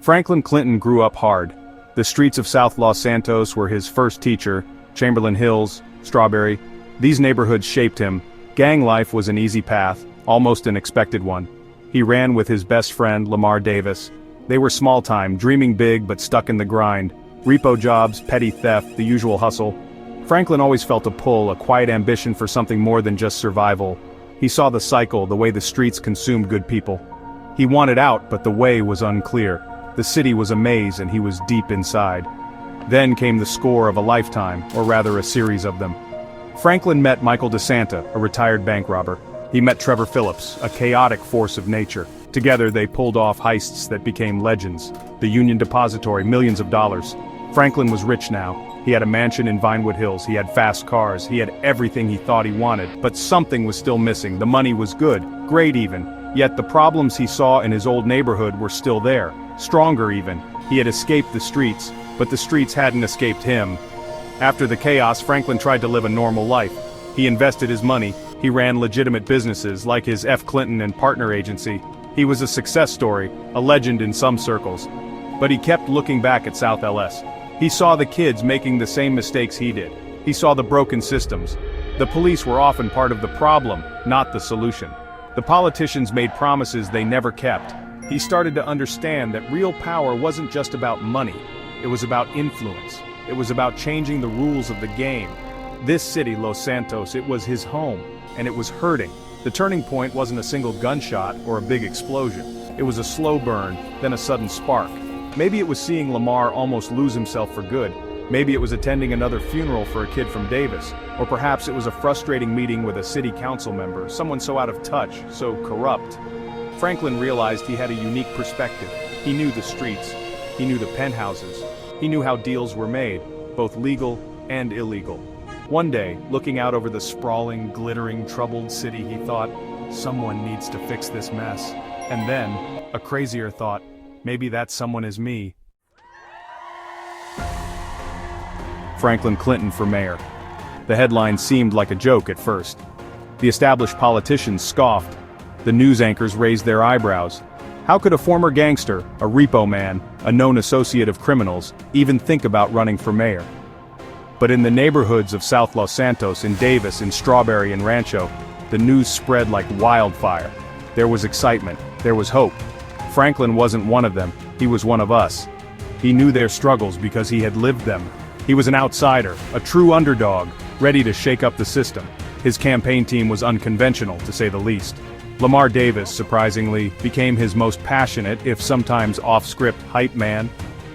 Franklin Clinton grew up hard. The streets of South Los Santos were his first teacher, Chamberlain Hills, Strawberry. These neighborhoods shaped him. Gang life was an easy path, almost an expected one. He ran with his best friend, Lamar Davis. They were small-time, dreaming big but stuck in the grind. Repo jobs, petty theft, the usual hustle. Franklin always felt a pull, a quiet ambition for something more than just survival. He saw the cycle, the way the streets consumed good people. He wanted out, but the way was unclear. The city was a maze and he was deep inside. Then came the score of a lifetime, or rather a series of them. Franklin met Michael DeSanta, a retired bank robber. He met Trevor Phillips, a chaotic force of nature. Together they pulled off heists that became legends. The Union Depository, millions of dollars. Franklin was rich now. He had a mansion in Vinewood Hills, he had fast cars, he had everything he thought he wanted. But something was still missing. The money was good, great even. Yet the problems he saw in his old neighborhood were still there. Stronger even. He had escaped the streets, but the streets hadn't escaped him. After the chaos, Franklin tried to live a normal life. He invested his money, he ran legitimate businesses like his F. Clinton and Partner agency. He was a success story, a legend in some circles. But he kept looking back at South LS. He saw the kids making the same mistakes he did. He saw the broken systems. The police were often part of the problem, not the solution. The politicians made promises they never kept. He started to understand that real power wasn't just about money. It was about influence. It was about changing the rules of the game. This city, Los Santos, it was his home, and it was hurting. The turning point wasn't a single gunshot or a big explosion. It was a slow burn, then a sudden spark. Maybe it was seeing Lamar almost lose himself for good. Maybe it was attending another funeral for a kid from Davis. Or perhaps it was a frustrating meeting with a city council member, someone so out of touch, so corrupt. Franklin realized he had a unique perspective. He knew the streets. He knew the penthouses. He knew how deals were made, both legal and illegal. One day, looking out over the sprawling, glittering, troubled city, he thought, someone needs to fix this mess. And then, a crazier thought, maybe that someone is me. Franklin Clinton for mayor. The headline seemed like a joke at first. The established politicians scoffed. The news anchors raised their eyebrows. How could a former gangster, a repo man, a known associate of criminals, even think about running for mayor? But in the neighborhoods of South Los Santos, in Davis, in Strawberry and Rancho, the news spread like wildfire. There was excitement, there was hope. Franklin wasn't one of them, he was one of us. He knew their struggles because he had lived them. He was an outsider, a true underdog, ready to shake up the system. His campaign team was unconventional, to say the least. Lamar Davis, surprisingly, became his most passionate, if sometimes off-script, hype man.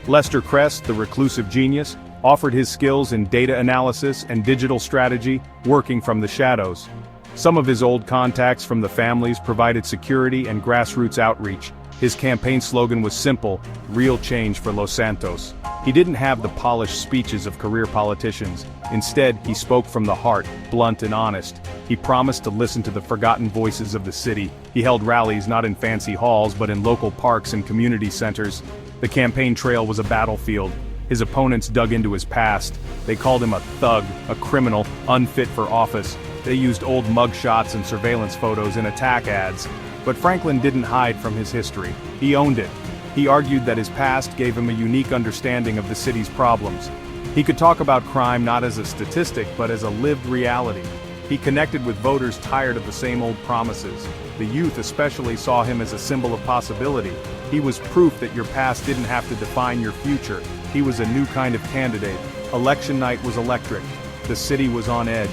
Lester Crest, the reclusive genius, offered his skills in data analysis and digital strategy, working from the shadows. Some of his old contacts from the families provided security and grassroots outreach. His campaign slogan was simple, real change for Los Santos. He didn't have the polished speeches of career politicians. Instead, he spoke from the heart, blunt and honest. He promised to listen to the forgotten voices of the city. He held rallies not in fancy halls but in local parks and community centers. The campaign trail was a battlefield. His opponents dug into his past. They called him a thug, a criminal, unfit for office. They used old mugshots and surveillance photos in attack ads. But Franklin didn't hide from his history. He owned it. He argued that his past gave him a unique understanding of the city's problems. He could talk about crime not as a statistic but as a lived reality. He connected with voters tired of the same old promises. The youth especially saw him as a symbol of possibility. He was proof that your past didn't have to define your future. He was a new kind of candidate. Election night was electric. The city was on edge.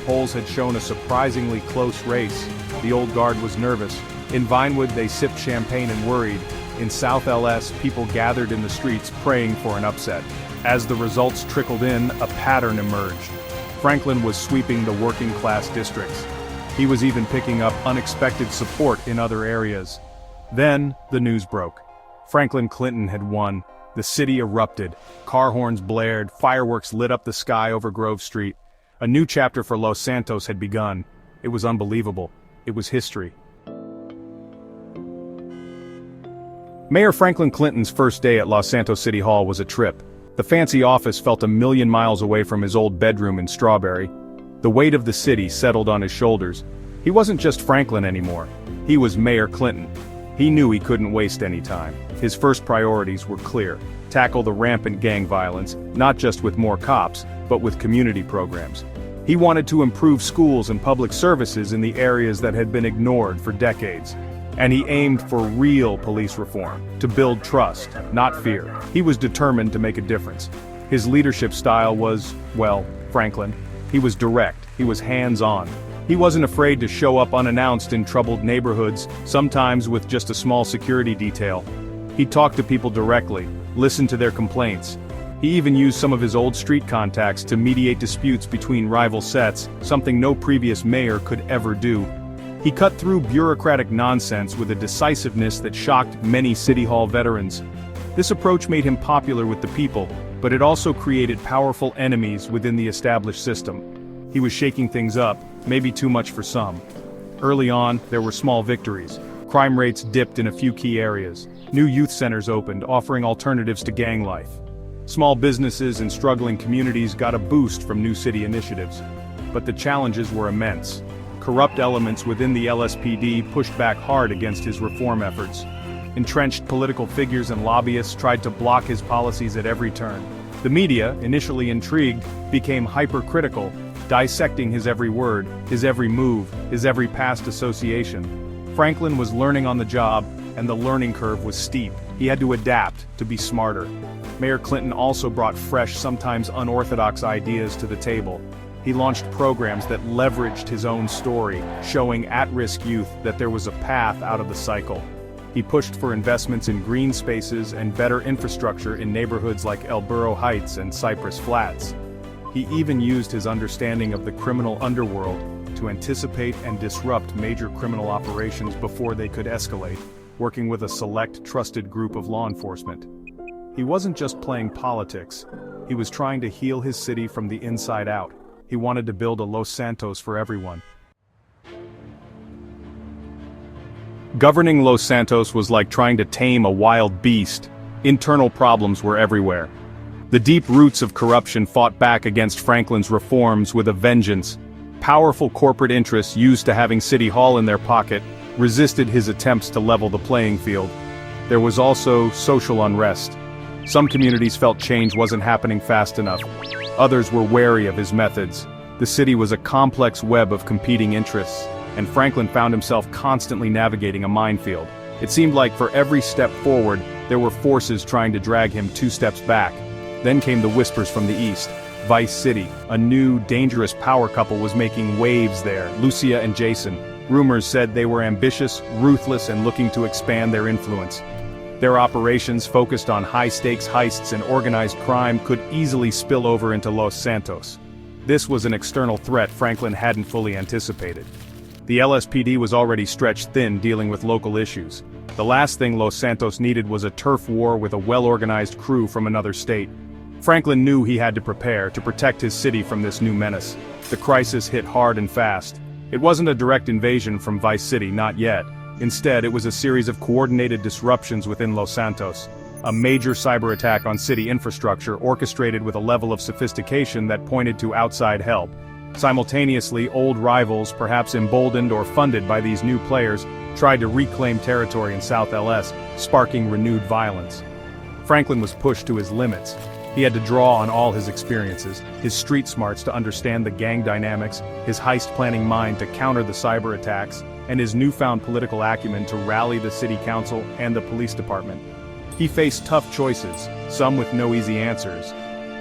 Polls had shown a surprisingly close race. The old guard was nervous. In Vinewood they sipped champagne and worried. In South LS, people gathered in the streets praying for an upset. As the results trickled in, a pattern emerged. Franklin was sweeping the working-class districts. He was even picking up unexpected support in other areas. Then, the news broke. Franklin Clinton had won. The city erupted. Car horns blared, fireworks lit up the sky over Grove Street. A new chapter for Los Santos had begun. It was unbelievable. It was history. Mayor Franklin Clinton's first day at Los Santos City Hall was a trip. The fancy office felt a million miles away from his old bedroom in Strawberry. The weight of the city settled on his shoulders. He wasn't just Franklin anymore. He was Mayor Clinton. He knew he couldn't waste any time. His first priorities were clear: tackle the rampant gang violence, not just with more cops, but with community programs. He wanted to improve schools and public services in the areas that had been ignored for decades. And he aimed for real police reform, to build trust, not fear. He was determined to make a difference. His leadership style was, well, Franklin. He was direct, he was hands-on. He wasn't afraid to show up unannounced in troubled neighborhoods, sometimes with just a small security detail. He talked to people directly, listened to their complaints. He even used some of his old street contacts to mediate disputes between rival sets, something no previous mayor could ever do. He cut through bureaucratic nonsense with a decisiveness that shocked many City Hall veterans. This approach made him popular with the people, but it also created powerful enemies within the established system. He was shaking things up, maybe too much for some. Early on, there were small victories. Crime rates dipped in a few key areas. New youth centers opened, offering alternatives to gang life. Small businesses and struggling communities got a boost from new city initiatives. But the challenges were immense. Corrupt elements within the LSPD pushed back hard against his reform efforts. Entrenched political figures and lobbyists tried to block his policies at every turn. The media, initially intrigued, became hypercritical, dissecting his every word, his every move, his every past association. Franklin was learning on the job, and the learning curve was steep. He had to adapt, to be smarter. Mayor Clinton also brought fresh, sometimes unorthodox ideas to the table. He launched programs that leveraged his own story, showing at-risk youth that there was a path out of the cycle. He pushed for investments in green spaces and better infrastructure in neighborhoods like El Burro Heights and Cypress Flats. He even used his understanding of the criminal underworld to anticipate and disrupt major criminal operations before they could escalate, working with a select, trusted group of law enforcement. He wasn't just playing politics. He was trying to heal his city from the inside out. He wanted to build a Los Santos for everyone. Governing Los Santos was like trying to tame a wild beast. Internal problems were everywhere. The deep roots of corruption fought back against Franklin's reforms with a vengeance. Powerful corporate interests used to having City Hall in their pocket resisted his attempts to level the playing field. There was also social unrest. Some communities felt change wasn't happening fast enough. Others were wary of his methods. The city was a complex web of competing interests, and Franklin found himself constantly navigating a minefield. It seemed like for every step forward, there were forces trying to drag him 2 steps back. Then came the whispers from the east. Vice City, a new, dangerous power couple was making waves there, Lucia and Jason. Rumors said they were ambitious, ruthless, and looking to expand their influence. Their operations, focused on high-stakes heists and organized crime, could easily spill over into Los Santos. This was an external threat Franklin hadn't fully anticipated. The LSPD was already stretched thin dealing with local issues. The last thing Los Santos needed was a turf war with a well-organized crew from another state. Franklin knew he had to prepare to protect his city from this new menace. The crisis hit hard and fast. It wasn't a direct invasion from Vice City, not yet. Instead, it was a series of coordinated disruptions within Los Santos. A major cyber attack on city infrastructure orchestrated with a level of sophistication that pointed to outside help. Simultaneously, old rivals, perhaps emboldened or funded by these new players, tried to reclaim territory in South LS, sparking renewed violence. Franklin was pushed to his limits. He had to draw on all his experiences, his street smarts to understand the gang dynamics, his heist planning mind to counter the cyber attacks, and his newfound political acumen to rally the city council and the police department. He faced tough choices, some with no easy answers.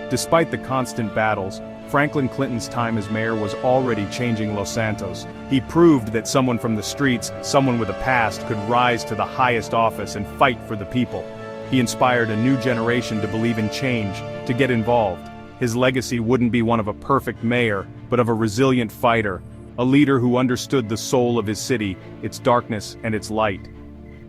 Despite the constant battles, Franklin Clinton's time as mayor was already changing Los Santos. He proved that someone from the streets, someone with a past, could rise to the highest office and fight for the people. He inspired a new generation to believe in change, to get involved. His legacy wouldn't be one of a perfect mayor, but of a resilient fighter, a leader who understood the soul of his city, its darkness and its light.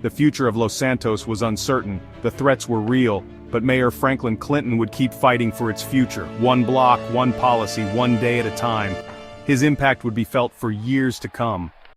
The future of Los Santos was uncertain, the threats were real, but Mayor Franklin Clinton would keep fighting for its future, one block, one policy, one day at a time. His impact would be felt for years to come.